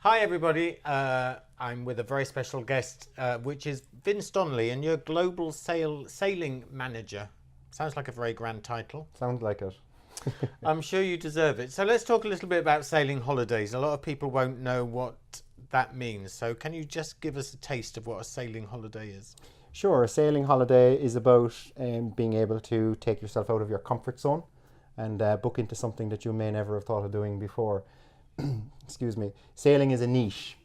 Hi everybody, I'm with a very special guest, which is Vince Donnelly, and you're Global Sailing Manager. Sounds like a very grand title. Sounds like it. I'm sure you deserve it. So let's talk a little bit about sailing holidays. A lot of people won't know what that means. So can you just give us a taste of what a sailing holiday is? Sure, a sailing holiday is about being able to take yourself out of your comfort zone and book into something that you may never have thought of doing before. Excuse me. Sailing is a niche,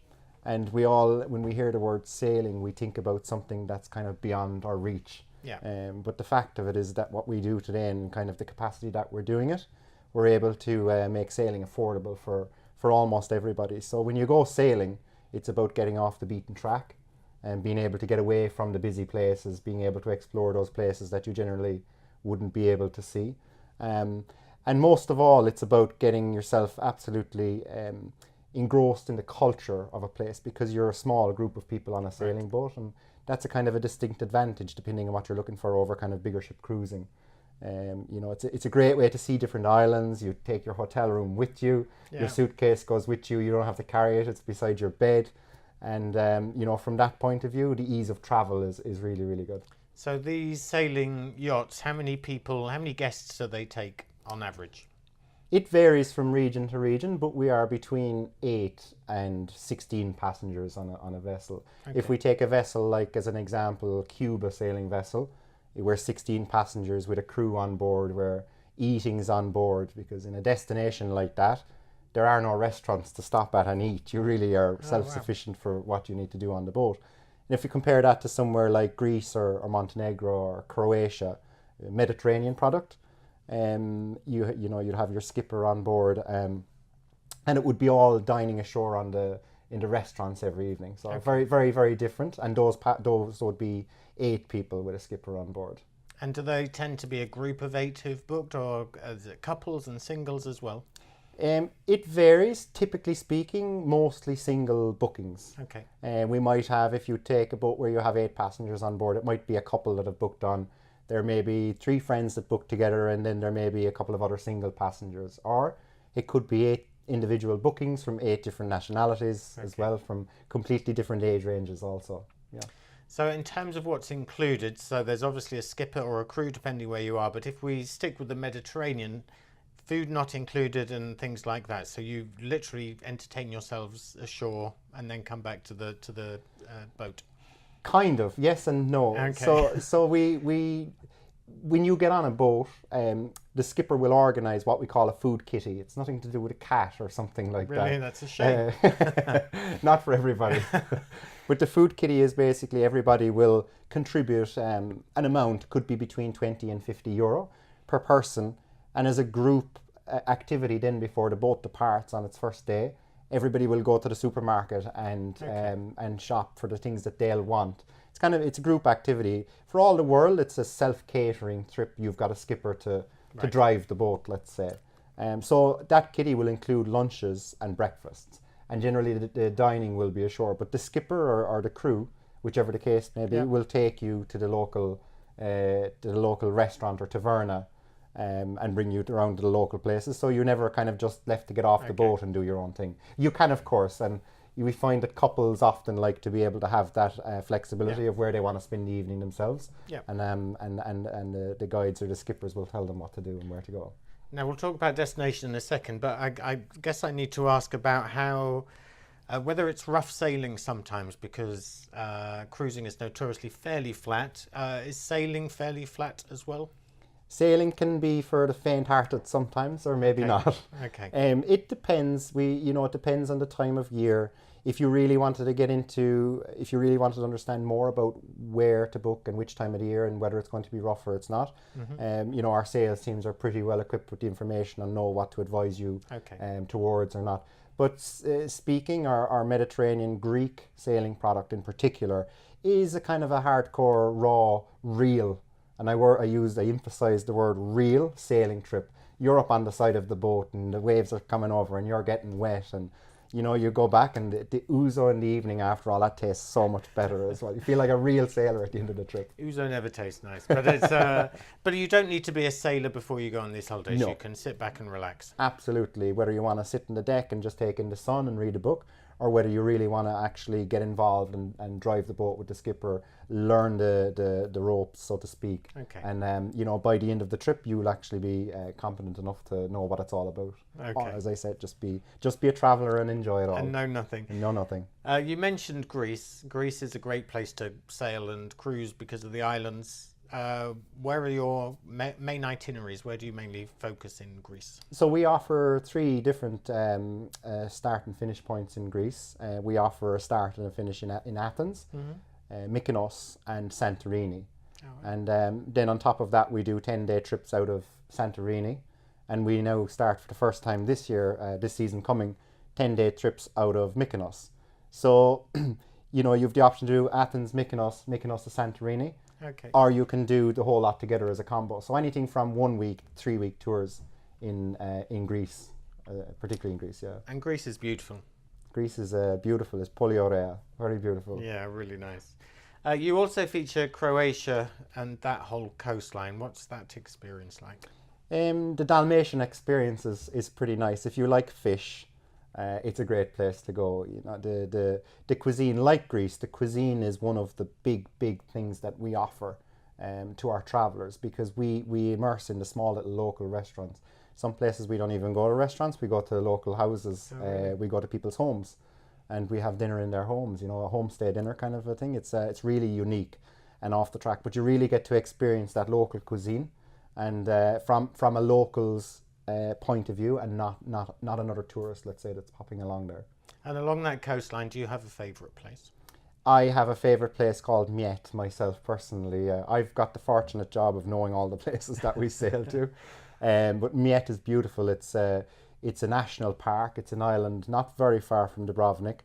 and we all, when we hear the word sailing, we think about something that's kind of beyond our reach. Yeah. But the fact of it is that what we do today, and kind of the capacity that we're doing it, we're able to make sailing affordable for almost everybody. So when you go sailing, it's about getting off the beaten track and being able to get away from the busy places, being able to explore those places that you generally wouldn't be able to see. And most of all, it's about getting yourself absolutely engrossed in the culture of a place, because you're a small group of people on a sailing boat, and that's a kind of a distinct advantage depending on what you're looking for over kind of bigger ship cruising. It's a great way to see different islands. You take your hotel room with you, your suitcase goes with you, you don't have to carry it, it's beside your bed. And from that point of view, the ease of travel is really, really good. So these sailing yachts, how many guests do they take on average? It varies from region to region, but we are between 8 and 16 passengers on a vessel. Okay. If we take a vessel like, as an example, Cuba sailing vessel, we're 16 passengers with a crew on board, where eating's on board, because in a destination like that, there are no restaurants to stop at and eat. You really are self-sufficient for what you need to do on the boat. And if you compare that to somewhere like Greece or Montenegro or Croatia, a Mediterranean product, you'd have your skipper on board, and it would be all dining ashore in the restaurants every evening. So very, very, very different. And those would be 8 people with a skipper on board. And do they tend to be a group of 8 who've booked, or is it couples and singles as well? It varies. Typically speaking, mostly single bookings. Okay. We might have, if you take a boat where you have 8 passengers on board, it might be a couple that have booked on. There may be 3 friends that book together, and then there may be a couple of other single passengers. Or it could be 8 individual bookings from 8 different nationalities as well, from completely different age ranges also. Yeah. So in terms of what's included, so there's obviously a skipper or a crew depending where you are, but if we stick with the Mediterranean, food not included and things like that. So you literally entertain yourselves ashore and then come back to the boat. Kind of, yes and no. Okay. So we when you get on a boat, the skipper will organise what we call a food kitty. It's nothing to do with a cat or something like that. Really, that's a shame. Not for everybody. But the food kitty is basically everybody will contribute an amount, could be between 20 and 50 euro per person. And as a group activity, then before the boat departs on its first day, everybody will go to the supermarket and shop for the things that they'll want. It's a group activity. For all the world, it's a self-catering trip. You've got a skipper to drive the boat, let's say. So that kitty will include lunches and breakfasts. And generally the dining will be ashore. But the skipper or the crew, whichever the case may be, will take you to the local restaurant or taverna, and bring you around to the local places. So you're never kind of just left to get off the boat and do your own thing. You can, of course, and we find that couples often like to be able to have that flexibility of where they want to spend the evening themselves. Yeah. And the guides or the skippers will tell them what to do and where to go. Now we'll talk about destination in a second, but I guess I need to ask about how whether it's rough sailing sometimes, because cruising is notoriously fairly flat. Is sailing fairly flat as well? Sailing can be for the faint-hearted sometimes, or maybe not. Okay. It depends. It depends on the time of year. If you really wanted to understand more about where to book and which time of the year and whether it's going to be rough or it's not, our sales teams are pretty well equipped with the information and know what to advise you towards or not. But speaking, our Mediterranean Greek sailing product in particular is a kind of a hardcore, raw, real. And I emphasise the word real sailing trip. You're up on the side of the boat and the waves are coming over and you're getting wet, and you go back and the ouzo in the evening after all, that tastes so much better as well. You feel like a real sailor at the end of the trip. Ouzo never tastes nice, but it's but you don't need to be a sailor before you go on these holidays. No. You can sit back and relax. Absolutely. Whether you want to sit on the deck and just take in the sun and read a book, or whether you really want to actually get involved and drive the boat with the skipper, learn the ropes, so to speak. Okay. And you know, by the end of the trip, you'll actually be competent enough to know what it's all about. Okay. Or, as I said, just be a traveller and enjoy it all. And know nothing. And know nothing. You mentioned Greece. Greece is a great place to sail and cruise because of the islands. Where are your main itineraries? Where do you mainly focus in Greece? So we offer 3 different start and finish points in Greece. We offer a start and a finish in Athens, Mykonos and Santorini. Oh, right. And then on top of that, we do 10-day trips out of Santorini. And we now start for the first time this year, this season coming, 10-day trips out of Mykonos. So, you know, you have the option to do Athens, Mykonos to Santorini. Okay. Or you can do the whole lot together as a combo. So anything from 1 week, 3-week tours in Greece, particularly in Greece, yeah. And Greece is beautiful. Greece is beautiful. It's Poliorea, very beautiful. Yeah, really nice. You also feature Croatia and that whole coastline. What's that experience like? The Dalmatian experience is pretty nice. If you like fish, it's a great place to go. You know, the cuisine, like Greece, the cuisine is one of the big things that we offer to our travellers, because we immerse in the small little local restaurants. Some places we don't even go to restaurants, we go to local houses. Oh, really? We go to people's homes and we have dinner in their homes, you know, a homestay dinner kind of a thing. It's really unique and off the track, but you really get to experience that local cuisine and from a local's point of view, and not another tourist, let's say, that's popping along there. And along that coastline, do you have a favourite place? I have a favourite place called Miet myself personally. I've got the fortunate job of knowing all the places that we sail to. But Miet is beautiful. It's a national park. It's an island not very far from Dubrovnik.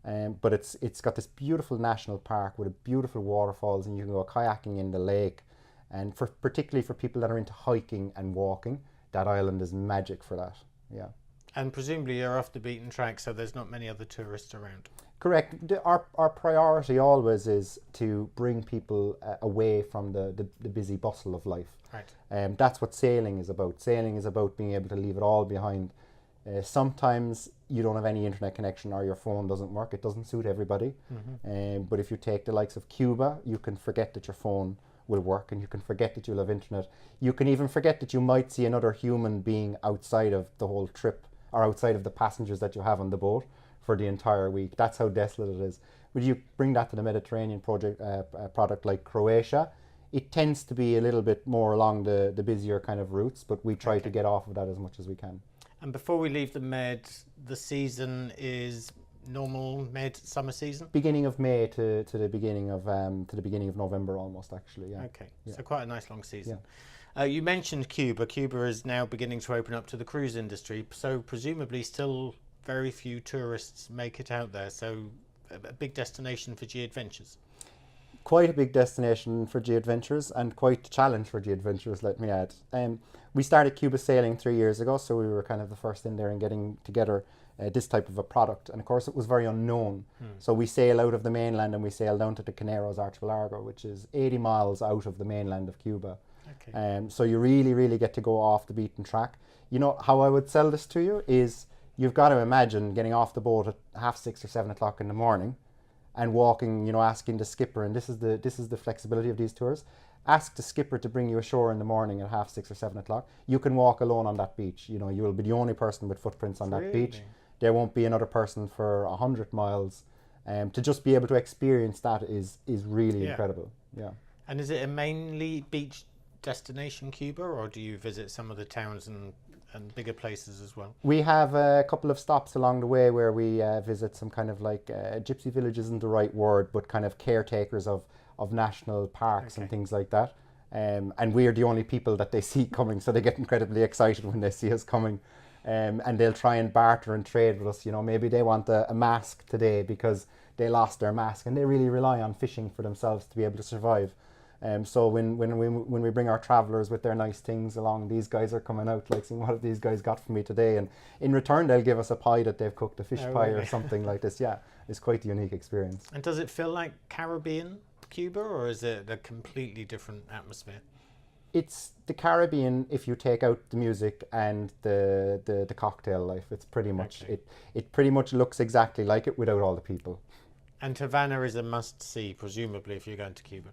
But it's got this beautiful national park with beautiful waterfalls, and you can go kayaking in the lake. And particularly for people that are into hiking and walking, that island is magic for that. Yeah. And presumably you're off the beaten track, so there's not many other tourists around. Correct. Our priority always is to bring people away from the busy bustle of life. Right. That's what sailing is about. Sailing is about being able to leave it all behind. Sometimes you don't have any internet connection or your phone doesn't work. It doesn't suit everybody. But if you take the likes of Cuba, you can forget that your phone will work, and you can forget that you'll have internet. You can even forget that you might see another human being outside of the whole trip, or outside of the passengers that you have on the boat for the entire week. That's how desolate it is. Would you bring that to the Mediterranean product like Croatia? It tends to be a little bit more along the busier kind of routes, but we try to get off of that as much as we can. And before we leave the Med, the season is normal Med summer season? Beginning of May to the beginning of November almost, actually. Yeah. Okay, yeah. So quite a nice long season. Yeah. You mentioned Cuba. Cuba is now beginning to open up to the cruise industry, so presumably still very few tourists make it out there. So a big destination for G Adventures. Quite a big destination for G Adventures, and quite a challenge for G Adventures, let me add. We started Cuba sailing 3 years ago, so we were kind of the first in there and getting together this type of a product. And of course it was very unknown. So we sail out of the mainland and we sail down to the Caneros Archipelago, which is 80 miles out of the mainland of Cuba. Okay. So you really get to go off the beaten track. You know, how I would sell this to you is, you've got to imagine getting off the boat at 6:30 or 7 o'clock in the morning and walking, you know, asking the skipper, and this is the flexibility of these tours. Ask the skipper to bring you ashore in the morning at 6:30 or 7 o'clock. You can walk alone on that beach. You know, you will be the only person with footprints on that beach. There won't be another person for 100 miles. To just be able to experience that is really incredible. Yeah. And is it a mainly beach destination, Cuba, or do you visit some of the towns and bigger places as well? We have a couple of stops along the way where we visit some kind of like gypsy village isn't the right word, but kind of caretakers of national parks and things like that. And we're the only people that they see coming, so they get incredibly excited when they see us coming. And they'll try and barter and trade with us. You know, maybe they want a mask today because they lost their mask, and they really rely on fishing for themselves to be able to survive. So when we bring our travellers with their nice things along, these guys are coming out like saying, what have these guys got for me today? And in return, they'll give us a pie that they've cooked, a fish pie or something like this. Yeah, it's quite a unique experience. And does it feel like Caribbean Cuba, or is it a completely different atmosphere? It's the Caribbean if you take out the music and the cocktail life. It's pretty much it pretty much looks exactly like it without all the people. And Havana is a must-see, presumably, if you're going to Cuba.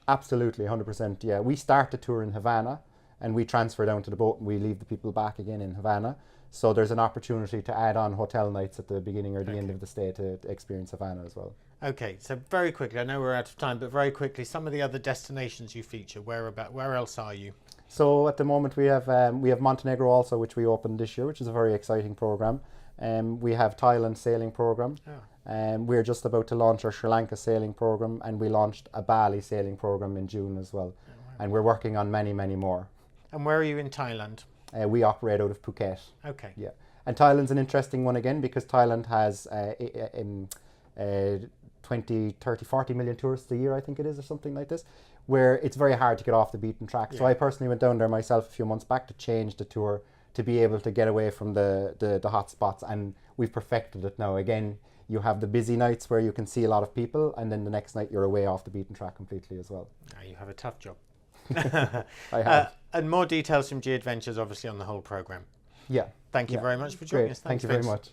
Absolutely, 100%. Yeah, we start the tour in Havana, and we transfer down to the boat, and we leave the people back again in Havana. So there's an opportunity to add on hotel nights at the beginning or the end of the stay to experience Havana as well. Okay, so very quickly, I know we're out of time, but very quickly, some of the other destinations you feature. Where else are you? So at the moment we have Montenegro also, which we opened this year, which is a very exciting program. We have Thailand sailing program. We're just about to launch our Sri Lanka sailing program, and we launched a Bali sailing program in June as well. Oh, wow. And we're working on many, many more. And where are you in Thailand? We operate out of Phuket. Okay. Yeah. And Thailand's an interesting one again because Thailand has 20, 30, 40 million tourists a year, I think it is, or something like this, where it's very hard to get off the beaten track. Yeah. So I personally went down there myself a few months back to change the tour to be able to get away from the hot spots, and we've perfected it now. Again, you have the busy nights where you can see a lot of people, and then the next night you're away off the beaten track completely as well. You have a tough job. I have. And more details from G Adventures, obviously, on the whole program. Yeah. Thank you very much for joining us. Thank you very much.